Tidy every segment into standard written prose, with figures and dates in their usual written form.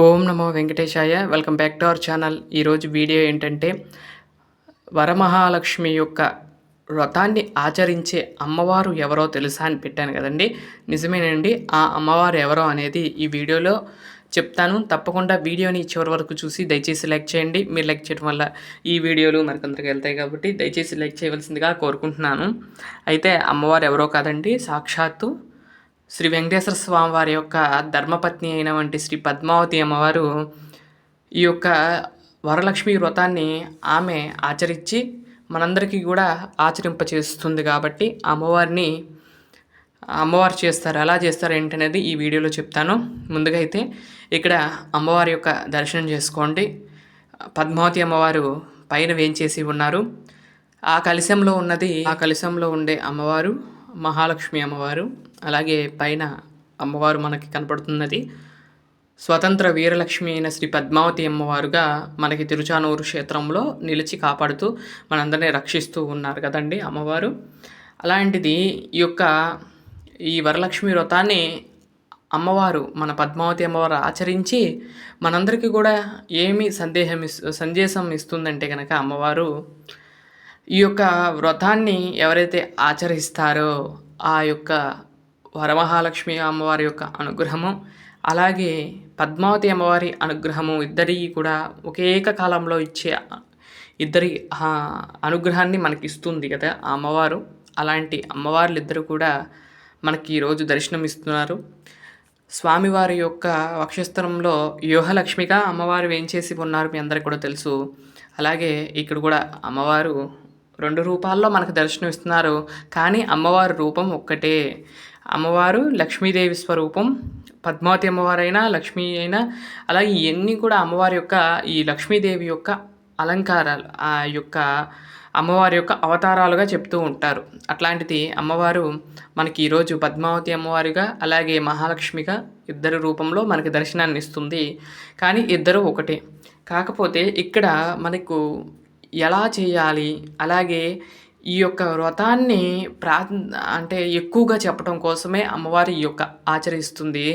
Om Namo Venkatesaya. Welcome back to our channel. ఈరోజు video ఏంటంటే, వరమహాలక్ష్మి యొక్క వ్రతాన్ని ఆచరించే అమ్మవారు ఎవరో తెలుసా అని పెట్టాను కదండి. నిజమేనండి. ఆ అమ్మవారు ఎవరో అనేది ఈ వీడియోలో చెప్తాను. తప్పకుండా వీడియోని చివరి వరకు చూసి దయచేసి లైక్ చేయండి. మీరు లైక్ చేయడం వల్ల ఈ వీడియోలు మరికొందరికి వెళ్తాయి కాబట్టి దయచేసి లైక్ చేయవలసిందిగా కోరుకుంటున్నాను. అయితే అమ్మవారు ఎవరో కాదండి, సాక్షాత్తు శ్రీ వెంకటేశ్వర స్వామి వారి యొక్క ధర్మపత్ని అయినటువంటి శ్రీ పద్మావతి అమ్మవారు ఈ యొక్క వరలక్ష్మి వ్రతాన్ని ఆమె ఆచరించి మనందరికీ కూడా ఆచరింపచేస్తుంది కాబట్టి అమ్మవారు చేస్తారు. ఎలా చేస్తారు ఏంటనేది ఈ వీడియోలో చెప్తాను. ముందుగా అయితే ఇక్కడ అమ్మవారి యొక్క దర్శనం చేసుకోండి. పద్మావతి అమ్మవారు పైన వేంచేసి ఉన్నారు. ఆ కలశంలో ఉండే అమ్మవారు మహాలక్ష్మి అమ్మవారు. అలాగే పైన అమ్మవారు మనకి కనపడుతున్నది స్వతంత్ర వీరలక్ష్మి అయిన శ్రీ పద్మావతి అమ్మవారుగా మనకి తిరుచానూరు క్షేత్రంలో నిలిచి కాపాడుతూ మనందరినీ రక్షిస్తూ ఉన్నారు కదండి అమ్మవారు. అలాంటిది ఈ వరలక్ష్మి వ్రతాన్ని అమ్మవారు, మన పద్మావతి అమ్మవారు ఆచరించి మనందరికీ కూడా ఏమి సందేశం ఇస్తుందంటే కనుక అమ్మవారు ఈ యొక్క వ్రతాన్ని ఎవరైతే ఆచరిస్తారో ఆ యొక్క వరమహాలక్ష్మి అమ్మవారి యొక్క అనుగ్రహము, అలాగే పద్మావతి అమ్మవారి అనుగ్రహము ఇద్దరి కూడా ఒకే కాలంలో ఇచ్చే ఇద్దరి అనుగ్రహాన్ని మనకి ఇస్తుంది కదా ఆ అమ్మవారు. అలాంటి అమ్మవార్లు ఇద్దరు కూడా మనకి ఈరోజు దర్శనం ఇస్తున్నారు. స్వామివారి యొక్క వక్షస్థలంలో యోహలక్ష్మిగా అమ్మవారు వేంచేసి ఉన్నారు, మీ అందరికీ కూడా తెలుసు. అలాగే ఇక్కడ కూడా అమ్మవారు 2 రూపాల్లో మనకు దర్శనం ఇస్తున్నారు, కానీ అమ్మవారి రూపం ఒక్కటే. అమ్మవారు లక్ష్మీదేవి స్వరూపం. పద్మావతి అమ్మవారైనా లక్ష్మీ అయినా అలాగే ఇవన్నీ కూడా అమ్మవారి యొక్క ఈ లక్ష్మీదేవి యొక్క అలంకారాలు, ఆ యొక్క అమ్మవారి యొక్క అవతారాలుగా చెప్తూ ఉంటారు. అట్లాంటిది అమ్మవారు మనకి ఈరోజు పద్మావతి అమ్మవారిగా అలాగే మహాలక్ష్మిగా ఇద్దరు రూపంలో మనకి దర్శనాన్ని ఇస్తుంది. కానీ ఇద్దరు ఒకటే. కాకపోతే ఇక్కడ మనకు ఎలా చేయాలి, అలాగే ఈ యొక్క వ్రతాన్ని అంటే ఎక్కువగా చెప్పడం కోసమే అమ్మవారి ఈ యొక్క ఆచరిస్తుంది.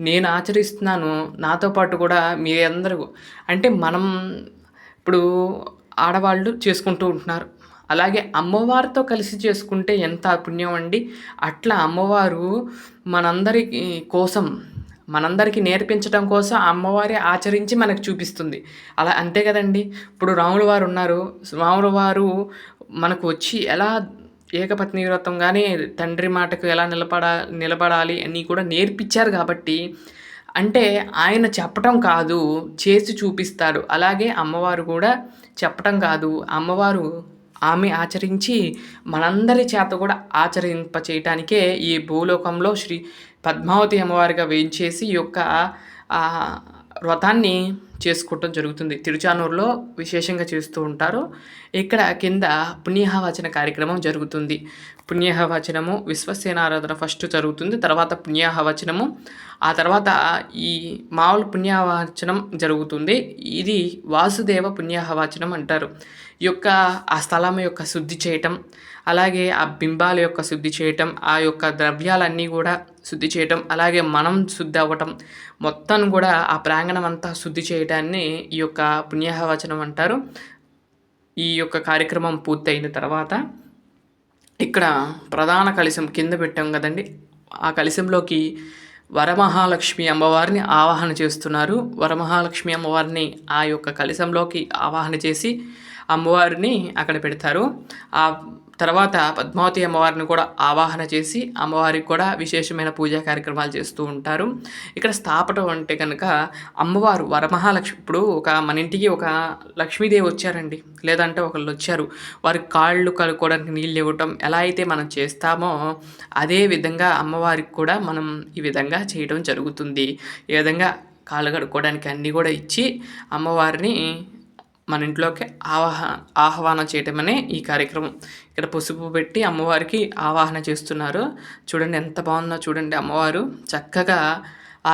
నేను ఆచరిస్తున్నాను, నాతో పాటు కూడా మీరందరూ అంటే మనం ఇప్పుడు ఆడవాళ్ళు చేసుకుంటూ ఉంటున్నారు, అలాగే అమ్మవారితో కలిసి చేసుకుంటే ఎంత పుణ్యం అండి. అట్లా అమ్మవారు మనందరికీ నేర్పించడం కోసం అమ్మవారే ఆచరించి మనకు చూపిస్తుంది. అలా అంతే కదండి. ఇప్పుడు రాముల వారు ఉన్నారు, రాముల వారు మనకు వచ్చి ఎలా ఏకపత్ని వ్రతం కానీ తండ్రి మాటకు ఎలా నిలబడాలి అని కూడా నేర్పించారు. కాబట్టి అంటే ఆయన చెప్పటం కాదు, చేసి చూపిస్తాడు. అలాగే అమ్మవారు కూడా చెప్పటం కాదు, అమ్మవారు ఆమె ఆచరించి మనందరి చేత కూడా ఆచరింప చేయటానికే ఈ భూలోకంలో శ్రీ పద్మావతి అమ్మవారిగా వేయించేసి ఈ యొక్క వ్రతాన్ని చేసుకోవటం జరుగుతుంది. తిరుచానూరులో విశేషంగా చేస్తూ ఉంటారు. ఇక్కడ కింద పుణ్యాహవచన కార్యక్రమం జరుగుతుంది. పుణ్యాహవచనము విశ్వసేనారాధన ఫస్ట్ జరుగుతుంది, తర్వాత పుణ్యాహవచనము, ఆ తర్వాత ఈ మామూలు పుణ్యాహవచనం జరుగుతుంది. ఇది వాసుదేవ పుణ్యాహవచనం అంటారు. ఆ స్థలం యొక్క శుద్ధి చేయటం, అలాగే ఆ బింబాల యొక్క శుద్ధి చేయటం, ఆ యొక్క ద్రవ్యాలన్నీ కూడా శుద్ధి చేయటం, అలాగే మనం శుద్ధి అవ్వటం, మొత్తం కూడా ఆ ప్రాంగణం అంతా శుద్ధి చేయటాన్ని ఈ యొక్క పుణ్యాహవచనం అంటారు. ఈ యొక్క కార్యక్రమం పూర్తయిన తర్వాత ఇక్కడ ప్రధాన కలశం కింద పెట్టాం కదండి, ఆ కలశంలోకి వరమహాలక్ష్మి అమ్మవారిని ఆవాహన చేస్తున్నారు. వరమహాలక్ష్మి అమ్మవారిని ఆ యొక్క కలశంలోకి ఆవాహన చేసి అమ్మవారిని అక్కడ పెడతారు. ఆ తర్వాత పద్మావతి అమ్మవారిని కూడా ఆవాహన చేసి అమ్మవారికి కూడా విశేషమైన పూజా కార్యక్రమాలు చేస్తూ ఉంటారు. ఇక్కడ స్థాపటం అంటే కనుక అమ్మవారు వరమహాలక్ష్మి, ఇప్పుడు మన ఇంటికి ఒక లక్ష్మీదేవి వచ్చారండి, లేదంటే ఒకళ్ళు వచ్చారు, వారికి కాళ్ళు కడుక్కోవడానికి నీళ్ళు ఇవ్వటం ఎలా అయితే మనం చేస్తామో అదే విధంగా అమ్మవారికి కూడా మనం ఈ విధంగా చేయడం జరుగుతుంది. ఈ విధంగా కాళ్ళు కడుక్కోవడానికి అన్నీ కూడా ఇచ్చి అమ్మవారిని మన ఇంట్లోకి ఆహ్వానం చేయటమనే ఈ కార్యక్రమం. ఇక్కడ పసుపు పెట్టి అమ్మవారికి ఆవాహన చేస్తున్నారు. చూడండి ఎంత బాగుందో చూడండి. అమ్మవారు చక్కగా ఆ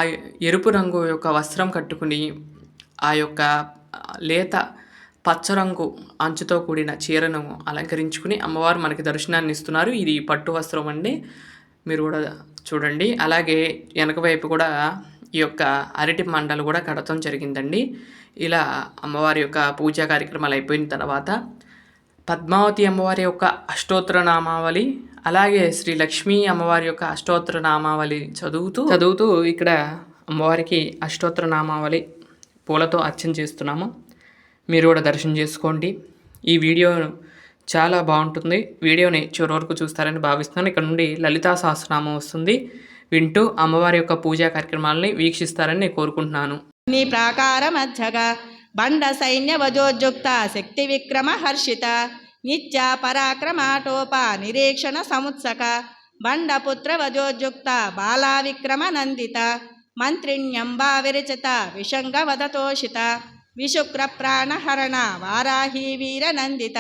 ఎరుపు రంగు యొక్క వస్త్రం కట్టుకుని ఆ యొక్క లేత పచ్చరంగు అంచుతో కూడిన చీరను అలంకరించుకుని అమ్మవారు మనకి దర్శనాన్ని ఇస్తున్నారు. ఇది పట్టు వస్త్రం అండి, మీరు కూడా చూడండి. అలాగే వెనక వైపు కూడా ఈ యొక్క అరటి మండలు కూడా కడతాం జరిగిందండి. ఇలా అమ్మవారి యొక్క పూజా కార్యక్రమాలు అయిపోయిన తర్వాత పద్మావతి అమ్మవారి యొక్క అష్టోత్తర నామావళి, అలాగే శ్రీ లక్ష్మీ అమ్మవారి యొక్క అష్టోత్తర నామావళి చదువుతూ ఇక్కడ అమ్మవారికి అష్టోత్తర నామావళి పూలతో అర్చన చేస్తున్నాము. మీరు కూడా దర్శనం చేసుకోండి. ఈ వీడియో చాలా బాగుంటుంది. వీడియోని చివరి వరకు చూస్తారని భావిస్తున్నాను. ఇక్కడ నుండి లలితా సహస్రనామం వస్తుంది. వింటూ అమ్మవారి యొక్క పూజా కార్యక్రమాలని వీక్షిస్తారని నేను కోరుకుంటున్నాను. నీ ప్రాకార మధ్యగా బండ సైన్య వజోజుక్త శక్తి విక్రమ హర్షిత నిత్య పరాక్రమాటోప నిరీక్షణ సముత్సక బండపుత్ర వజోజుక్త బాలా విక్రమ నందిత మంత్రిణ్యంబా విరచిత విషంగ వదతోషిత విశుక్ర ప్రాణహరణ వారాహి వీర నందిత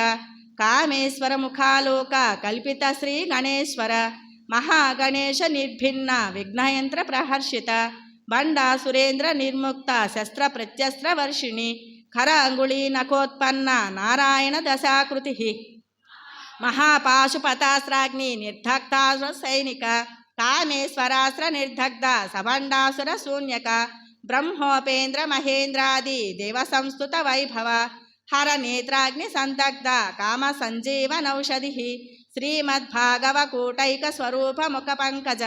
కామేశ్వర ముఖాలోక కల్పిత శ్రీ గణేశ్వర మహాగణేశ నిర్భిన్న విఘ్నయంత్ర ప్రహర్షిత బండా సురేంద్ర నిర్ముక్త శస్త్ర ప్రత్యస్త్ర వర్షిణి ఖర అంగుళీ నఖోత్పన్న నారాయణ దశాకృతి మహాపాశుపతాస్రాగ్ని నిర్దగ్ధాసుర సైనిక కామేశ్వరాస్త్ర నిర్దగ్ధ సబండాసుర శూన్యక బ్రహ్మోపేంద్ర మహేంద్రాది దేవ సంస్తుత వైభవ హర నేత్రాగ్ని సందగ్ధ కామ సంజీవనౌషధి శ్రీమద్భాగవకూటైక స్వరూప ముఖ పంకజ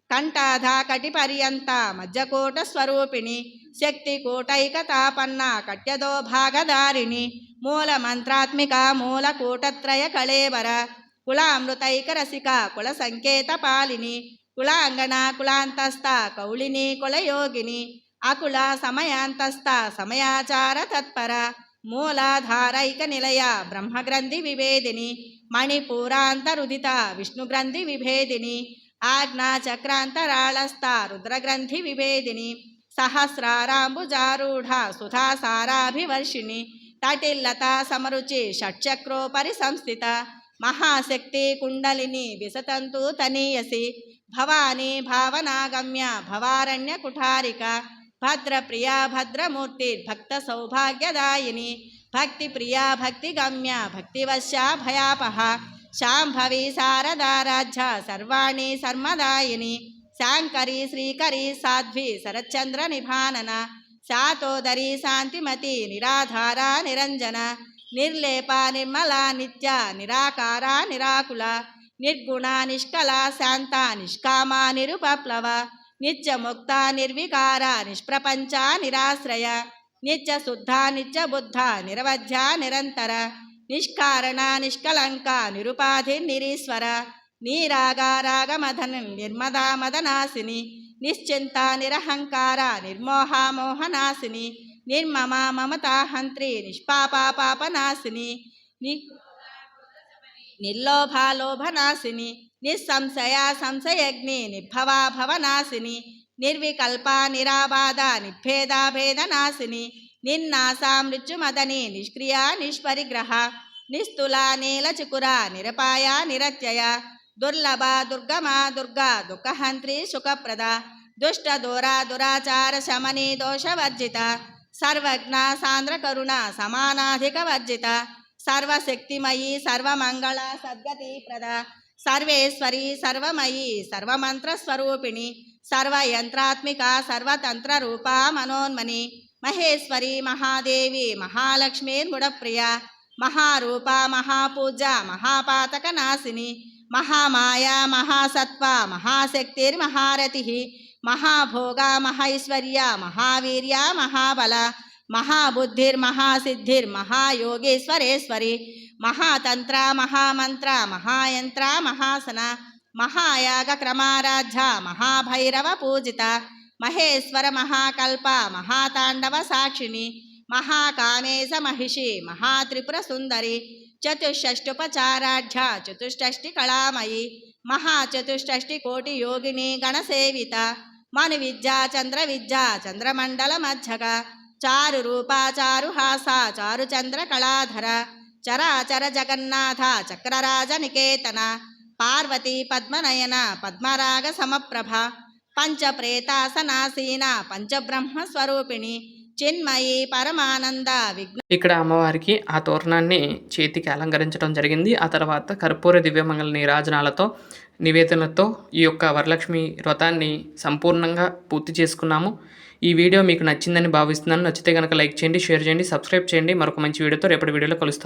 కంఠాధా కటి పర్యంత మధ్యకోట స్వరూపిణి శక్తి కూటైక తాపన్న కట్యదో భాగధారిణి మూల మంత్రాత్మిక మూల కూటత్రయ కళేవర కులామృతైక రసిక కుల సంకేత పాలిని కులాంగన కులాంతస్థ కౌళిని కులయోగిని అకుల సమయాంతస్థ సమయాచార తత్పర మూలాధారైక నిలయ బ్రహ్మగ్రంథి విభేదిని మణిపూరాంతరుదిత విష్ణుగ్రంథి విభేదిని ఆజ్ఞా చక్రాంతరాళస్థ రుద్రగ్రంథి విభేదిని సహస్రారాంబుజారూఢ సుధాసారాభివర్షిణి తటిల్లత సమరుచి షట్చక్రోపరి సంస్థిత మహాశక్తి కుండలిని విసతంతు తనీయసి భవానీ భావనాగమ్య భవారణ్య కుఠారిక భద్రప్రియా భద్రమూర్తి భక్త సౌభాగ్యదాయిని భక్తి ప్రియా భక్తి గమ్య భక్తివశ్యా భయాపహ శాంభవి శారదారాధ్య సర్వాణి సర్మదాయిని శాంకరి శ్రీకరి సాధ్వి శరచంద్ర నిభానన శాతోదరి శాంతిమతి నిరాధార నిరంజన నిర్లేప నిర్మల నిత్య నిరాకార నిరాకుల నిర్గుణ నిష్కల శాంత నిష్కామ నిరుపప్లవ నిత్యముక్త నిర్వికార నిష్ప్రపంచ నిరాశ్రయ నిత్య శుద్ధ నిత్య బుద్ధ నిరవధ్య నిరంతర నిష్కారణ నిష్కలంక నిరుపాధి నిరీశ్వర నీరాగారాగమధన నిర్మదా మదనాశిని నిశ్చింత నిరహంకార నిర్మోహమోహనాశిని నిర్మమ మమతాహంత్రి నిష్పాపాపాపనాశిని నిర్లోభాలోభనాశిని నిస్సంశయ సంశయగ్ని నిర్భవా భవనాశిని నిర్వికల్ప నిరాబాధ నిర్భేదాభేదనాశిని నిన్నాసా మృత్యుమదని నిష్క్రియ నిష్పరిగ్రహ నిస్తుల నీలచికుర నిరపాయ నిరత్యయ దుర్లభ దుర్గమా దుర్గా దుఃఖహంత్రి సుఖప్రద దుష్ట దూరా దురాచార శమని దోషవర్జిత సర్వజ్ఞ సాంద్రకరుణ సమానాధిక వర్జిత సర్వశక్తిమయీ సర్వమంగళ సద్గతి ప్రద సర్వేశ్వరి సర్వమయీ సర్వమంత్రస్వరూపిణి సర్వయంత్రాత్మిక సర్వతంత్ర రూపా మనోన్మని మహేశ్వరి మహాదేవి మహాలక్ష్మీర్ముడప్రియ మహారూప మహాపూజ మహాపాతక నాశిని మహామాయా మహాసత్వ మహాశక్తిర్మహారతి మహాభోగ మహైశ్వర్య మహావీర్య మహాబల మహాబుద్ధిర్మహాసిద్ధిర్మహాయోగేశ్వరేశ్వరి మహాతంత్ర మహామంత్ర మహాయంత్ర మహాసన మహాయాగ క్రమారాధ్య మహాభైరవ పూజిత మహేశ్వర మహాకల్ప మహాతాండవ సాక్షిని మహాకామేశ మహిషి మహాత్రిపుర సుందరి చతుషష్టుపచారాఢ్య చతుష్టష్టి కళామయి మహాచతుష్టష్టి కోటి యోగిని గణసేవిత మను విద్యా చంద్ర విద్యా చంద్రమండల మధ్యక చారు రూపా చారు హాస చారు చంద్ర కళాధర చరాచర జగన్నాథ చక్రరాజ నికేతన పార్వతీ పద్మనయన పద్మరాగ సమప్రభ పంచప్రేతాసనాసీన పంచబ్రహ్మస్వరూపిణి చిన్మయి పరమానంద విఘ్న ఇక్కడ అమ్మవారికి ఆ తోరణాన్ని చేతికి అలంకరించడం జరిగింది. ఆ తర్వాత కర్పూర దివ్యమంగళ నీరాజనాలతో నివేదనతో ఈ యొక్క వరలక్ష్మి వ్రతాన్ని సంపూర్ణంగా పూర్తి చేసుకున్నాము. ఈ వీడియో మీకు నచ్చిందని భావిస్తున్నాను. నచ్చితే కనుక లైక్ చేయండి, షేర్ చేయండి, సబ్స్క్రైబ్ చేయండి. మరొక మంచి వీడియోతో రేపటి వీడియోలో కలుస్తాను.